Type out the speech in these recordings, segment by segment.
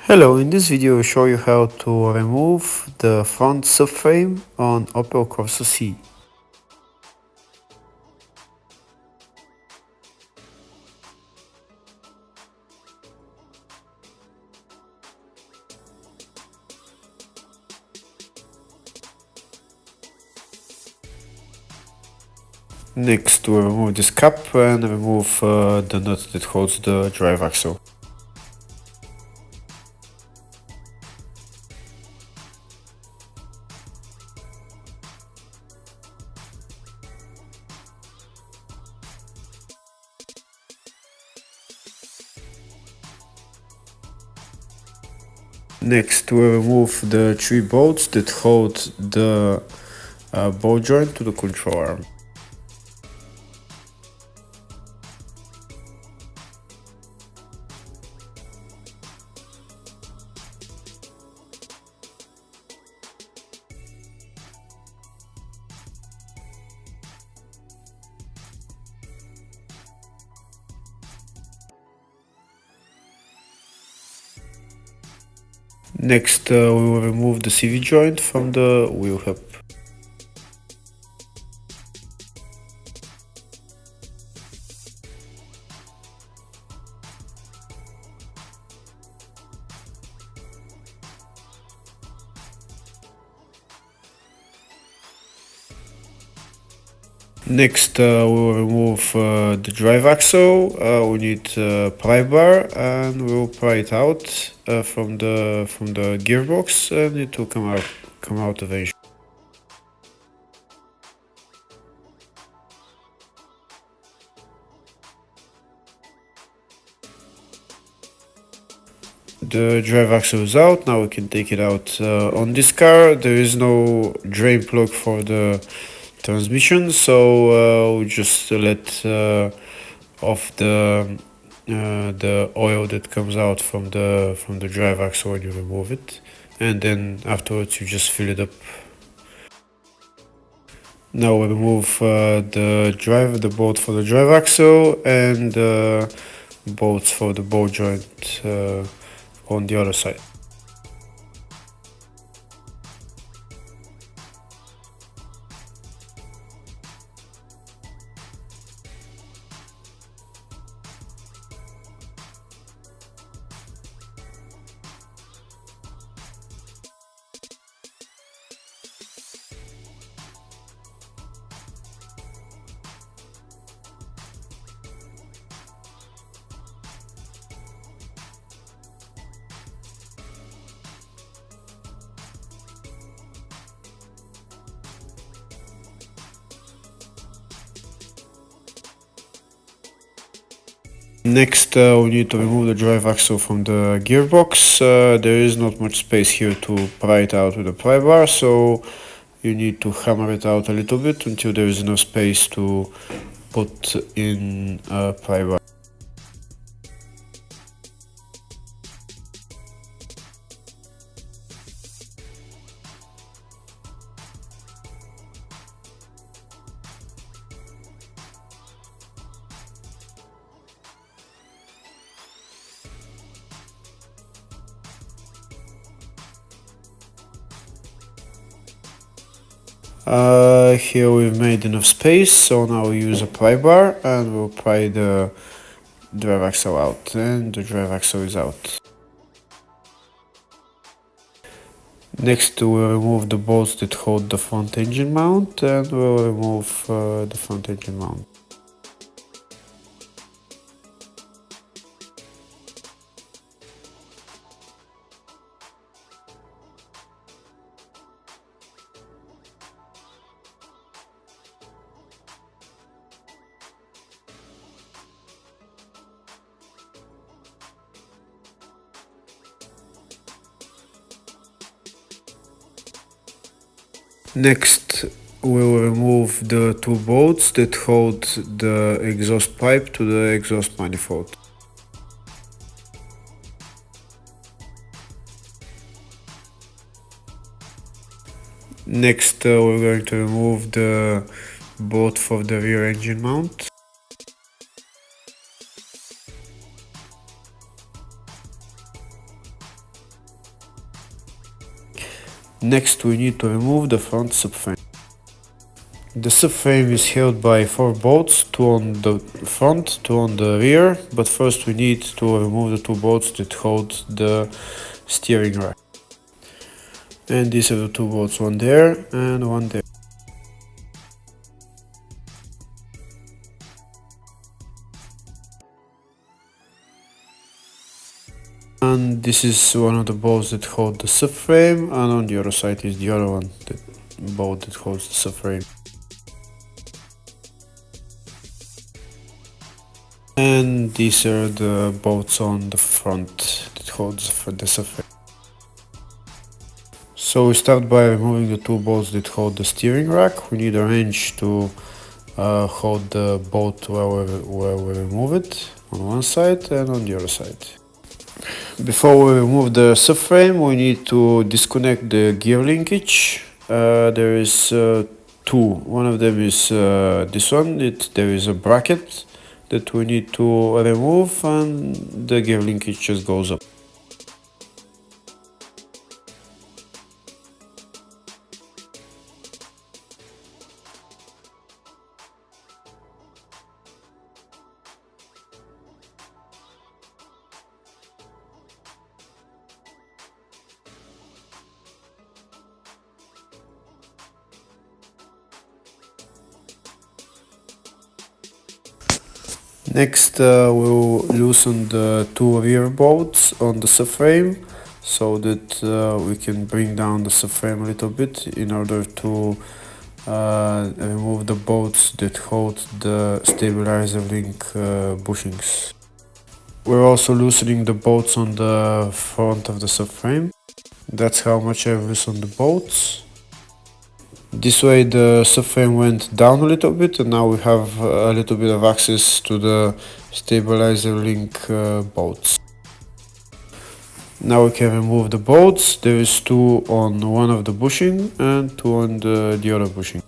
Hello, in this video I'll show you how to remove the front subframe on Opel Corsa C. Next we'll remove this cap and remove the nut that holds the drive axle. Next we'll remove the 3 bolts that hold the ball joint to the control arm. Next we will remove the CV joint from the wheel hub. Next we will remove the drive axle. We need a pry bar and we will pry it out from the gearbox, and it will come out eventually. The drive axle is out. Now we can take it out. On this car there is no drain plug for the transmission, so we just let off the oil that comes out from the drive axle when you remove it, and then afterwards you just fill it up. Now we remove the bolt for the drive axle and the bolts for the ball joint on the other side. Next we need to remove the drive axle from the gearbox. There is not much space here to pry it out with a pry bar, so you need to hammer it out a little bit until there is enough space to put in a pry bar. Here we've made enough space, so now we use a pry bar and we'll pry the drive axle out, and the drive axle is out. Next we'll remove the bolts that hold the front engine mount, and we'll remove the front engine mount. Next, we'll remove the 2 bolts that hold the exhaust pipe to the exhaust manifold. Next, we're going to remove the bolt for the rear engine mount. Next we need to remove the front subframe. The subframe is held by 4 bolts, 2 on the front, 2 on the rear, but first we need to remove the 2 bolts that hold the steering rack. And these are the 2 bolts, one there and one there. And this is one of the bolts that hold the subframe, and on the other side is the other one, the bolt that holds the subframe. And these are the bolts on the front that holds the subframe. So we start by removing the 2 bolts that hold the steering rack. We need a wrench to hold the bolt where we remove it, on one side and on the other side. Before we remove the subframe, we need to disconnect the gear linkage. There is 2. One of them is this one. There is a bracket that we need to remove, and the gear linkage just goes up. Next, we'll loosen the 2 rear bolts on the subframe so that we can bring down the subframe a little bit in order to remove the bolts that hold the stabilizer link bushings. We're also loosening the bolts on the front of the subframe. That's how much I've loosened the bolts. This way the subframe went down a little bit, and now we have a little bit of access to the stabilizer link bolts. Now we can remove the bolts. There is 2 on one of the bushing and 2 on the other bushing.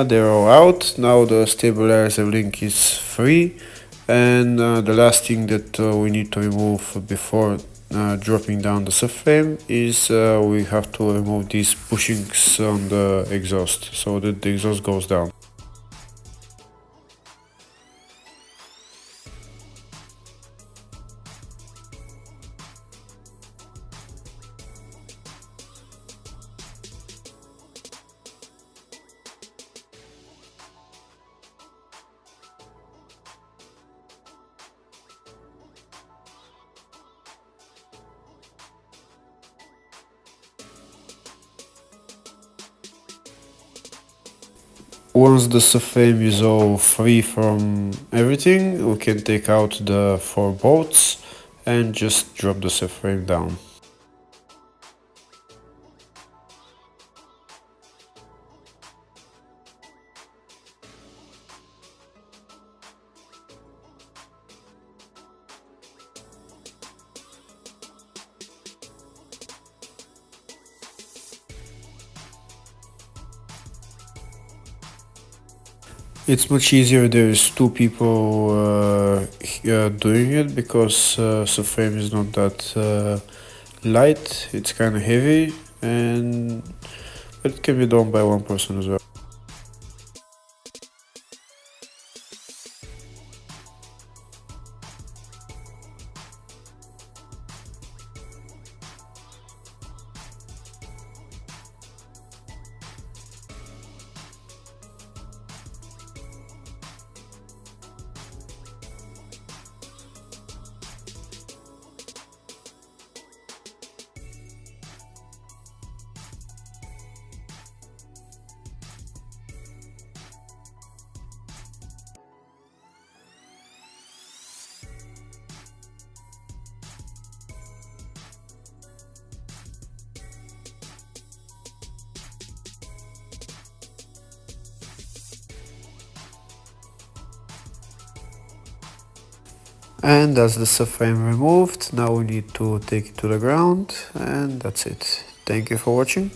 They're all out. Now the stabilizer link is free, and the last thing that we need to remove before dropping down the subframe is we have to remove these bushings on the exhaust so that the exhaust goes down. Once the subframe is all free from everything, we can take out the 4 bolts and just drop the subframe down. It's much easier. There's 2 people doing it because subframe is not that light. It's kind of heavy, and it can be done by 1 person as well. And as the subframe removed, now we need to take it to the ground, and that's it. Thank you for watching.